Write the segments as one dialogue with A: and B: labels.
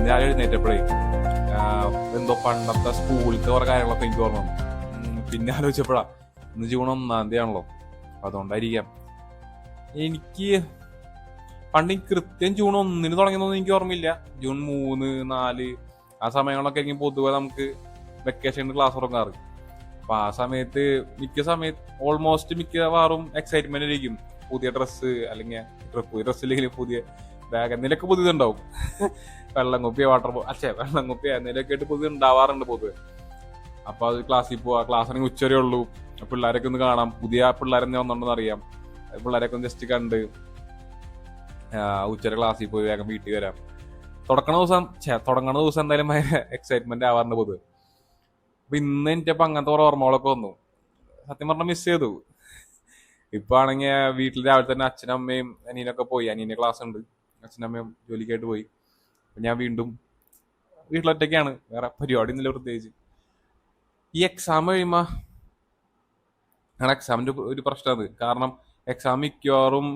A: ഇന്ന് രാവിലെ എഴുന്നേറ്റപ്പോഴേ എന്തോ പണ്ടത്തെ സ്കൂളിലത്തെ കുറെ കാര്യങ്ങളൊക്കെ എനിക്ക് ഓർമ്മ വന്നു. പിന്നെ ആലോചിച്ചപ്പോഴാ ഇന്ന് ജൂൺ 1 ആണല്ലോ. അപ്പൊ അതുകൊണ്ടായിരിക്കാം എനിക്ക് പണ്ട് ഈ കൃത്യം ജൂൺ 1 തുടങ്ങിയതൊന്നും എനിക്ക് ഓർമ്മയില്ല. ജൂൺ 3, 4 ആ സമയങ്ങളൊക്കെ ആയിരിക്കും പൊതുവെ നമുക്ക് വെക്കേഷൻ ക്ലാസ് തുടങ്ങാറ്. അപ്പൊ ആ സമയത്ത് ഓൾമോസ്റ്റ് മിക്കവാറും എക്സൈറ്റ്മെന്റ് ആയിരിക്കും. പുതിയ ഡ്രസ്സ് അല്ലെങ്കിൽ പുതിയ ഡ്രസ്സ് ഇല്ലെങ്കിൽ പുതിയ ബാഗ് എന്തെങ്കിലുമൊക്കെ പുതിയതുണ്ടാവും. വെള്ളം കുപ്പിയോ വെള്ളം കുപ്പിയോ എന്തെങ്കിലുമൊക്കെ ആയിട്ട് പുതിയ ഉണ്ടാവാറുണ്ട് പൊതുവെ. അപ്പൊ അത് ക്ലാസ്സിൽ പോവാ, ക്ലാസ് ആണെങ്കിൽ ഉച്ചവരെ ഉള്ളൂ. പിള്ളേരൊക്കെ ഒന്ന് കാണാം, പുതിയ പിള്ളേരെന്നെ വന്നോണ്ടെന്ന് അറിയാം. പിള്ളേരൊക്കെ ഒന്ന് ജസ്റ്റ് കണ്ട് ഉച്ചവരെ ക്ലാസ്സിൽ പോയി വേഗം വീട്ടിൽ വരാം. തുടങ്ങണ ദിവസം എന്തായാലും ഭയങ്കര എക്സൈറ്റ്മെന്റ് ആവാറുണ്ട് പൊതുവെ. അപ്പൊ ഇന്ന് എനിക്കപ്പോ അങ്ങനത്തെ കുറെ ഓർമ്മകളൊക്കെ വന്നു. സത്യം പറഞ്ഞാൽ മിസ് ചെയ്തു. ഇപ്പൊ ആണെങ്കിൽ വീട്ടിൽ രാവിലെ തന്നെ അച്ഛനും അമ്മയും അനിയനൊക്കെ പോയി. അനിയന്റെ ക്ലാസ് ഉണ്ട്, അച്ഛനമ്മയും ജോലിക്കായിട്ട് പോയി. ഞാൻ വീണ്ടും വീട്ടിലൊറ്റയ്ക്കാണ്, വേറെ പരിപാടി ഒന്നുമില്ല പ്രത്യേകിച്ച്. ഈ എക്സാം കഴിയുമ്പോ ഞങ്ങളുടെ എക്സാമിന്റെ ഒരു പ്രശ്നമാണ്. കാരണം എക്സാം മിക്കവാറും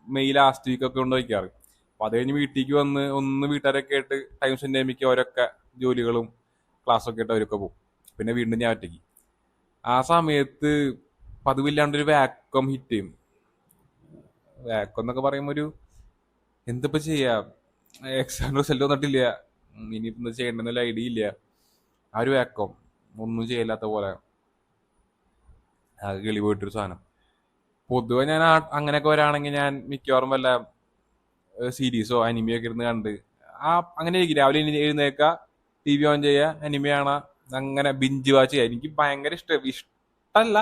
A: മെയ് ലാസ്റ്റ് വീക്ക് ഒക്കെ കൊണ്ട് വയ്ക്കാറ്. അപ്പൊ അത് കഴിഞ്ഞ് വീട്ടിലേക്ക് വന്ന് ഒന്ന് വീട്ടുകാരൊക്കെ ആയിട്ട് ടൈം സ്പെൻഡ് ചെയ്യുമ്പോൾ അവരൊക്കെ ജോലികളും ക്ലാസ്സൊക്കെ ആയിട്ട് അവരൊക്കെ പോകും. പിന്നെ വീണ്ടും ഞാൻ ഒറ്റയ്ക്ക്. ആ സമയത്ത് പതിവില്ലാണ്ടൊരു വാക്വം ഹിറ്റ് ചെയ്യും. വാക്വം എന്നൊക്കെ പറയുമ്പോൾ ഒരു എന്തിപ്പോ ചെയ്യാ, എക്സാം റിസൾട്ട് വന്നിട്ടില്ല, ഇനിയിപ്പോ എന്താ ചെയ്യേണ്ടെന്നുള്ള ഐഡിയ ഇല്ല. ആ ഒരു വാക്വം ഒന്നും ചെയ്യില്ലാത്ത പോലെ കിളി പോയിട്ടൊരു സാധനം. പൊതുവെ ഞാൻ അങ്ങനെയൊക്കെ വരാണെങ്കിൽ ഞാൻ മിക്കവാറും വല്ല സീരീസോ അനിമയോ ഒക്കെ ഇരുന്ന് കണ്ട് അങ്ങനെ ഇരിക്കും. രാവിലെ എഴുന്നേക്ക, TV ഓൺ ചെയ്യുക, അനിമ കാണാ, അങ്ങനെ ബിഞ്ച് വാച്ച് ചെയ്യുക. എനിക്ക് ഭയങ്കര ഇഷ്ടമല്ല.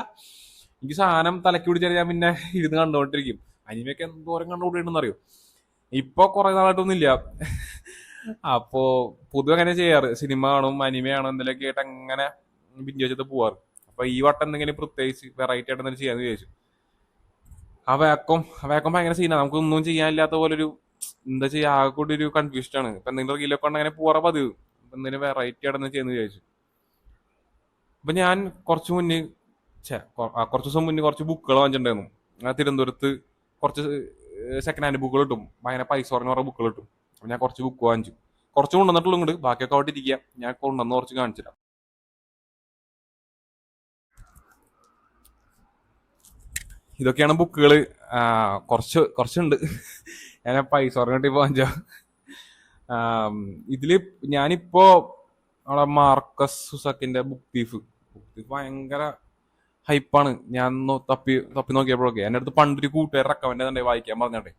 A: എനിക്ക് സാധനം തലക്ക് പിടിച്ചാൽ ഞാൻ പിന്നെ ഇരുന്ന് കണ്ടുകൊണ്ടിരിക്കും. അനിമയൊക്കെ എന്തോരം കണ്ടുകൊണ്ടിരുന്നെന്ന് അറിയോ. ഇപ്പൊ കുറെ നാളായിട്ടൊന്നുമില്ല. അപ്പോ പൊതുവെ അങ്ങനെ ചെയ്യാറ്, സിനിമ കാണും, അനിമ കാണും, എന്തെങ്കിലുമൊക്കെ ആയിട്ട് അങ്ങനെ ബിഞ്ച് വെച്ചിട്ട് പോവാറ്. അപ്പൊ ഈ വട്ടം എന്തെങ്കിലും പ്രത്യേകിച്ച് വെറൈറ്റി ആയിട്ട് എന്തെങ്കിലും ചെയ്യാന്ന് വിചാരിച്ചു. ആ വേക്കം ഭയങ്കര സീനാണ്. നമുക്ക് ഒന്നും ചെയ്യാനില്ലാത്ത പോലെ ഒരു എന്താ ചെയ്യാ, ആകെ കൂടി ഒരു കൺഫ്യൂഷൻ ആണ്. ഇപ്പൊ എന്തെങ്കിലും റീലൊക്കെ ഉണ്ട് അങ്ങനെ പോവാറ പതിവ്. എന്തെങ്കിലും വെറൈറ്റി ആയിട്ട് ചെയ്യാന്ന് വിചാരിച്ചു. അപ്പൊ ഞാൻ കുറച്ച് ദിവസം മുന്നേ കുറച്ച് ബുക്കുകൾ വാങ്ങിച്ചിട്ടുണ്ടായിരുന്നു. തിരുവനന്തപുരത്ത് കുറച്ച് സെക്കൻഡ് ഹാൻഡ് ബുക്കുകൾ കിട്ടും, ഭയങ്കര പൈസ കുറഞ്ഞ കുറെ ബുക്കുകൾ കിട്ടും. അപ്പൊ ഞാൻ കുറച്ച് ബുക്ക് വാങ്ങിച്ചു. കുറച്ച് കൊണ്ടുവന്നിട്ടുള്ളൂ ഇങ്ങോട്ട്, ബാക്കിയൊക്കെ അവിടെ ഇരിക്കുക. ഞാൻ കൊണ്ടുവന്ന് കുറച്ച് കാണിച്ചില്ല. ഇതൊക്കെയാണ് ബുക്കുകള്. കുറച്ചുണ്ട്. ഞാൻ പൈസ പറഞ്ഞിട്ട് വാങ്ങിച്ച. ഇതില് ഞാനിപ്പോ നമ്മളെ മാർക്കസ് സുസാക്കിന്റെ ബുക്ക് തീഫ് ഭയങ്കര ഹൈപ്പാണ്. ഞാൻ തപ്പി നോക്കിയപ്പോഴൊക്കെ എന്റെ അടുത്ത് പണ്ടൊരു കൂട്ടുകാർ റെക്കമെൻഡ് ചെയ്തിട്ടുണ്ടായി വായിക്കാൻ പറഞ്ഞോട്ടെ.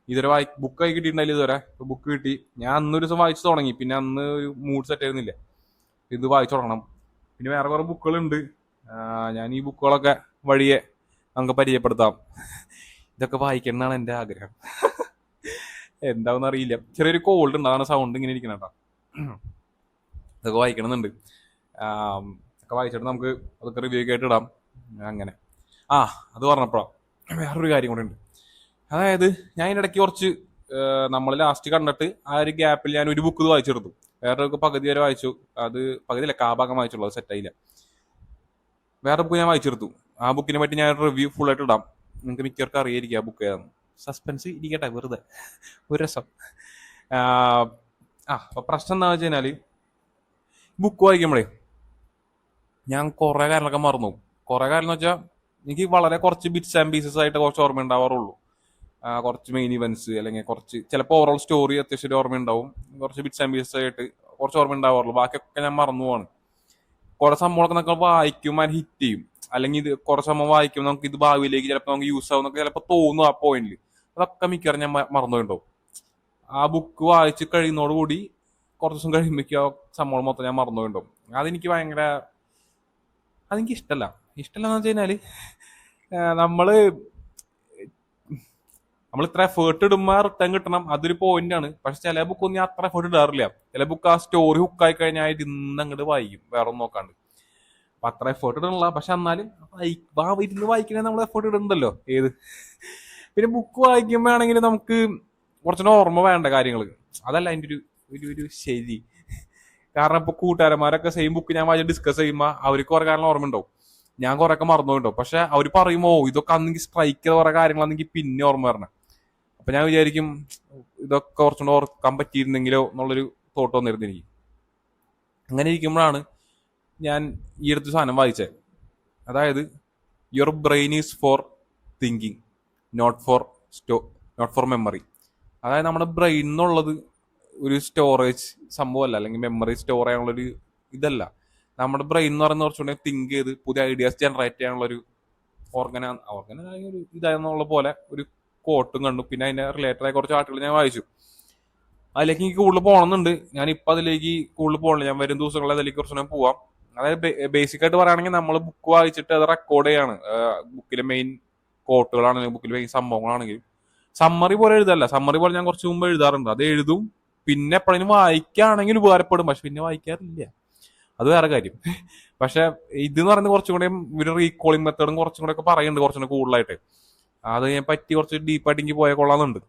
A: ഇതുവരെ ബുക്ക് ആയി കിട്ടിയിട്ടുണ്ടായില്ല ഇതുവരെ. ബുക്ക് കിട്ടി. ഞാൻ അന്നൊരു ദിവസം വായിച്ചു തുടങ്ങി, പിന്നെ അന്ന് ഒരു മൂഡ് സെറ്റ് ആയിരുന്നില്ല. ഇത് വായിച്ചു തുടങ്ങണം. പിന്നെ വേറെ കുറെ ബുക്കുകളുണ്ട്. ഞാൻ ഈ ബുക്കുകളൊക്കെ വഴിയെ നമുക്ക് പരിചയപ്പെടുത്താം. ഇതൊക്കെ വായിക്കണം എന്നാണ് എന്റെ ആഗ്രഹം. എന്താണെന്ന് അറിയില്ല, ചെറിയൊരു കോൾഡ് ഉണ്ട്, അതാണ് സൗണ്ട് ഇങ്ങനെ ഇരിക്കണം കേട്ടോ. ഇതൊക്കെ വായിക്കണമെന്നുണ്ട്. ഒക്കെ വായിച്ചിട്ട് നമുക്ക് അതൊക്കെ റിവ്യൂ ഒക്കെ ആയിട്ട് ഇടാം. അങ്ങനെ അത് പറഞ്ഞപ്പോഴാ വേറൊരു കാര്യം കൂടെ ഉണ്ട്. അതായത് ഞാൻ ഇതിനിടയ്ക്ക് കുറച്ച് നമ്മൾ ലാസ്റ്റ് കണ്ടിട്ട് ആ ഒരു ഗ്യാപ്പിൽ ഞാൻ ഒരു ബുക്ക് വായിച്ചെടുത്തു. വേറൊരു പകുതി വരെ വായിച്ചു. അത് പകുതിയില്ല, കാഭാഗം വായിച്ചുള്ളൂ, അത് സെറ്റായില്ല. വേറെ ബുക്ക് ഞാൻ വായിച്ചെടുത്തു. ആ ബുക്കിനെ പറ്റി ഞാൻ റിവ്യൂ ഫുൾ ആയിട്ട് ഇടാം. നിങ്ങൾക്ക് മിക്കവർക്കും അറിയായിരിക്കും ആ ബുക്ക് ഏതാണ്. സസ്പെൻസ് ഇരിക്കട്ടെ, വെറുതെ ഒരു രസം. അപ്പൊ പ്രശ്നം എന്താണെന്ന് വെച്ച് കഴിഞ്ഞാല് ബുക്ക് വായിക്കുമ്പോഴേ ഞാൻ കുറെ കാര്യങ്ങളൊക്കെ മറന്നു. കുറെ കാര്യം എന്ന് വെച്ചാൽ എനിക്ക് വളരെ കുറച്ച് ബിറ്റ്സ് ആൻഡ് പീസസ് ആയിട്ട് കുറച്ച് ഓർമ്മ ഉണ്ടാവാറുള്ളൂ. കുറച്ച് മെയിൻ ഇവന്റ്സ് അല്ലെങ്കിൽ കുറച്ച് ചിലപ്പോൾ ഓവറോൾ സ്റ്റോറി അത്യാവശ്യം ഒരു ഓർമ്മ ഉണ്ടാവും. കുറച്ച് ബിറ്റ്സ് ആൻഡ് പീസസ് ആയിട്ട് കുറച്ച് ഓർമ്മ ഉണ്ടാവാറുള്ളൂ. ബാക്കിയൊക്കെ ഞാൻ മറന്നു പോവാണ്. കുറെ സംഭവങ്ങളൊക്കെ നമുക്ക് വായിക്കും, അത് ഹിറ്റ് ചെയ്യും. അല്ലെങ്കിൽ ഇത് കുറച്ച് സംഭവം വായിക്കും, നമുക്ക് ഇത് ഭാവിയിലേക്ക് ചിലപ്പോൾ നമുക്ക് യൂസ് ആവും എന്നൊക്കെ ചിലപ്പോൾ തോന്നും ആ പോയിന്റിൽ. അതൊക്കെ മിക്കവാറും ഞാൻ മറന്നുപോയിട്ടുണ്ടാവും. ആ ബുക്ക് വായിച്ച് കഴിയുന്നതോടുകൂടി കുറച്ച് ദിവസം കഴിയുമ്പോഴേക്കും ആ സംഭവം മൊത്തം ഞാൻ മറന്നുപോയിട്ടുണ്ടാവും. അതെനിക്ക് ഇഷ്ടമല്ല. ഇഷ്ടമല്ലെന്ന് വെച്ച് കഴിഞ്ഞാല് നമ്മള് ഇത്ര എഫേർട്ട് ഇടുമ്പോൾ റിട്ടേൺ കിട്ടണം, അതൊരു പോയിന്റ് ആണ്. പക്ഷെ ചില ബുക്ക് ഒന്നും അത്ര എഫേർട്ട് ഇടാറില്ല. ചില ബുക്ക് ആ സ്റ്റോറി ഹുക്കായി കഴിഞ്ഞാൽ ഇന്ന് അങ്ങോട്ട് വായിക്കും, വേറെ ഒന്നും നോക്കാണ്ട്. അപ്പൊ അത്ര എഫേർട്ട് ഇടണില്ല. പക്ഷെ എന്നാലും ഇരുന്ന് വായിക്കണേ നമ്മൾ എഫേർട്ട് ഇടുന്നുണ്ടല്ലോ ഏത്. പിന്നെ ബുക്ക് വായിക്കുമ്പോ ആണെങ്കിൽ നമുക്ക് കുറച്ചുകൂടെ ഓർമ്മ വേണ്ട കാര്യങ്ങൾ. അതല്ല അതിന്റെ ഒരു ശരി. കാരണം ഇപ്പൊ കൂട്ടുകാരന്മാരൊക്കെ സെയിം ബുക്ക് ഞാൻ വായിച്ച് ഡിസ്കസ് ചെയ്യുമ്പോൾ അവർക്ക് കുറെ കാര്യങ്ങൾ ഓർമ്മ ഉണ്ടാവും, ഞാൻ കുറെയൊക്കെ മറന്നുപോയിട്ടുണ്ടാവും. പക്ഷെ അവർ പറയുമ്പോ ഇതൊക്കെ അന്നെങ്കിൽ സ്ട്രൈക്ക് ചെയ്ത കുറെ കാര്യങ്ങളാണെങ്കിൽ പിന്നെ ഓർമ്മ വരണം. അപ്പൊ ഞാൻ വിചാരിക്കും ഇതൊക്കെ കുറച്ചുകൂടെ ഓർക്കാൻ പറ്റിയിരുന്നെങ്കിലോ എന്നുള്ളൊരു തോട്ട് വന്നിരുന്നു എനിക്ക്. അങ്ങനെ ഇരിക്കുമ്പോഴാണ് ഞാൻ ഈ അടുത്ത സാധനം വായിച്ചത്. അതായത് your brain is for thinking, not for not for memory. അതായത് നമ്മുടെ ബ്രെയിൻ എന്നുള്ളത് ഒരു സ്റ്റോറേജ് സംഭവമല്ല, അല്ലെങ്കിൽ മെമ്മറി സ്റ്റോർ ചെയ്യാനുള്ളൊരു ഇതല്ല. നമ്മുടെ ബ്രെയിൻ എന്ന് പറയുന്നത് കുറച്ചുകൂടെ തിങ്ക് ചെയ്ത് പുതിയ ഐഡിയാസ് ജനറേറ്റ് ചെയ്യാനുള്ളൊരു ഓർഗനായ ഒരു ഇതായെന്നുള്ള പോലെ ഒരു കോട്ടും കണ്ടു. പിന്നെ അതിന്റെ റിലേറ്റഡ് ആയ കുറച്ച് ആർട്ടിക്കിൾ ഞാൻ വായിച്ചു. അതിലേക്ക് എനിക്ക് കൂടുതൽ പോകണമെന്നുണ്ട്. ഞാനിപ്പോൾ അതിലേക്ക് കൂടുതൽ പോകണില്ല. ഞാൻ വരും ദിവസങ്ങളിൽ അതിലേക്ക് കുറച്ചുകൂടെ പോവാം. അതായത് ബേസിക് ആയിട്ട് പറയുകയാണെങ്കിൽ നമ്മൾ ബുക്ക് വായിച്ചിട്ട് അത് റെക്കോർഡ് ചെയ്യാണ്. ബുക്കിലെ മെയിൻ കോട്ടുകളാണെങ്കിലും ബുക്കിലെ മെയിൻ സംഭവങ്ങളാണെങ്കിലും സമ്മറി പോലെ എഴുതല്ല. സമ്മറി പോലെ ഞാൻ കുറച്ച് മുമ്പ് എഴുതാറുണ്ട്. അത് എഴുതും, പിന്നെ എപ്പോഴെങ്കിലും വായിക്കുകയാണെങ്കിൽ ഉപകാരപ്പെടും. പക്ഷെ പിന്നെ വായിക്കാറില്ല, അത് വേറെ കാര്യം. പക്ഷെ ഇതെന്ന് പറയുന്നത് കുറച്ചും കൂടെ ഒരു റീകോളിംഗ് മെത്തേഡും കുറച്ചും കൂടെ ഒക്കെ പറയുന്നുണ്ട്, കുറച്ചും കൂടെ കൂടുതലായിട്ട്. അത് ഞാൻ പറ്റി കുറച്ച് ഡീപ്പായിട്ട് എനിക്ക് പോയാൽ കൊള്ളാമെന്നുണ്ട്.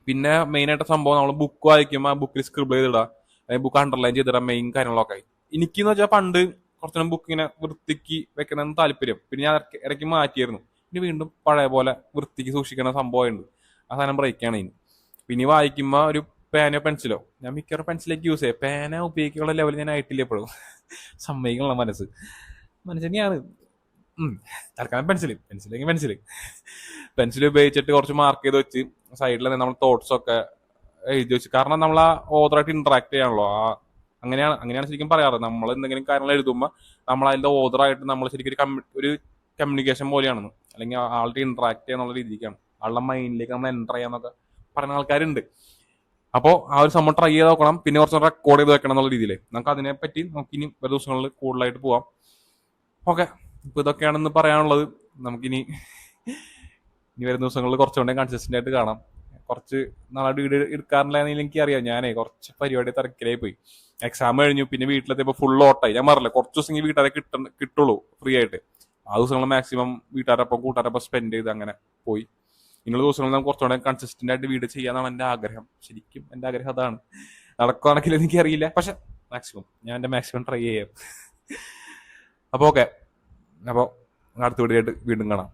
A: പിന്നെ മെയിൻ ആയിട്ട് സംഭവം നമ്മൾ ബുക്ക് വായിക്കുമ്പോൾ ആ ബുക്കിൽ സ്ക്രിബിൾ ചെയ്തിടുക, അല്ലെങ്കിൽ ബുക്ക് അണ്ടർലൈൻ ചെയ്തിടാം മെയിൻ കാര്യങ്ങളൊക്കെ. എനിക്കെന്ന് വെച്ചാൽ പണ്ട് കുറച്ചുകൂടെ ബുക്ക് ഇങ്ങനെ വൃത്തിക്ക് വെക്കണമെന്ന് താല്പര്യം. പിന്നെ ഞാൻ ഇടയ്ക്ക് മാറ്റിയായിരുന്നു. പിന്നെ വീണ്ടും പഴയ പോലെ വൃത്തിക്ക് സൂക്ഷിക്കുന്ന സംഭവമുണ്ട്. ആ സാധനം ബ്രേക്കാണ് ഇനി. പിന്നെ വായിക്കുമ്പോൾ ഒരു പേനയോ പെൻസിലോ, ഞാൻ മിക്കവാറും പെൻസിലേക്ക് യൂസ് ചെയ്യാം. പേന ഉപയോഗിക്കാനുള്ള ലെവൽ ഞാൻ ആയിട്ടില്ല എപ്പോഴും. സമ്മതിക്കാനുള്ള മനസ്സ് തന്നെയാണ്. തൽക്കാലം പെൻസിൽ ഉപയോഗിച്ചിട്ട് കുറച്ച് മാർക്ക് ചെയ്ത് വെച്ച് സൈഡിൽ നമ്മൾ തോട്ട്സ് ഒക്കെ എഴുതി വെച്ച്. കാരണം നമ്മൾ ആ ഓതറായിട്ട് ഇന്ററാക്ട് ചെയ്യാണല്ലോ. അങ്ങനെയാണ് ശരിക്കും പറയാറ്. നമ്മൾ എന്തെങ്കിലും കാര്യങ്ങൾ എഴുതുമ്പോൾ നമ്മൾ അതിന്റെ ഓതറായിട്ട് നമ്മൾ ശരിക്കും ഒരു കമ്മ്യൂണിക്കേഷൻ പോലെയാണെന്ന്, അല്ലെങ്കിൽ ആളുടെ ഇന്ററാക്ട് ചെയ്യാന്നുള്ള രീതിക്കാണ്, ആളുടെ മൈൻഡിലേക്ക് നമ്മൾ എൻ്റർ ചെയ്യാന്നൊക്കെ പറയുന്ന ആൾക്കാരുണ്ട്. അപ്പോൾ ആ ഒരു സംഭവം ട്രൈ ചെയ്ത് നോക്കണം. പിന്നെ കുറച്ച് റെക്കോർഡ് ചെയ്ത് വെക്കണം എന്നുള്ള രീതിയിൽ നമുക്ക് അതിനെപ്പറ്റി നമുക്കിനി വരും ദിവസങ്ങളിൽ കൂടുതലായിട്ട് പോവാം. ഓക്കെ, ഇപ്പൊ ഇതൊക്കെയാണെന്ന് പറയാനുള്ളത്. നമുക്കിനി വരുന്ന ദിവസങ്ങളിൽ കുറച്ചുകൂടെ കൺസിസ്റ്റന്റ് ആയിട്ട് കാണാം. കുറച്ച് നാളെ വീഡിയോ എടുക്കാറില്ലാന്നെങ്കിൽ എനിക്കറിയാം. ഞാനേ കുറച്ച് പരിപാടി തിരക്കിലായി പോയി. എക്സാം കഴിഞ്ഞു, പിന്നെ വീട്ടിലെത്തിയപ്പോൾ ഫുൾ ഓട്ടായി. ഞാൻ പറഞ്ഞില്ല, കുറച്ച് ദിവസം വീട്ടുകാരെ കിട്ടുള്ളൂ ഫ്രീ ആയിട്ട്. ആ ദിവസങ്ങൾ മാക്സിമം വീട്ടുകാരൊപ്പം കൂട്ടുകാരൊപ്പം സ്പെൻഡ് ചെയ്ത് അങ്ങനെ പോയി. ഇങ്ങനെയുള്ള ദിവസങ്ങളിൽ നമുക്ക് കുറച്ചുകൂടെ കൺസിസ്റ്റന്റ് ആയിട്ട് വീഡിയോ ചെയ്യാന്നാണ് എൻ്റെ ആഗ്രഹം. ശരിക്കും എൻ്റെ ആഗ്രഹം അതാണ്. നടക്കുകയാണെങ്കിൽ എനിക്കറിയില്ല, പക്ഷെ ഞാൻ എൻ്റെ മാക്സിമം ട്രൈ ചെയ്യാം. അപ്പോൾ ഓക്കെ, അപ്പോൾ അടുത്ത വീഡിയോ ആയിട്ട് വീണ്ടും കാണാം.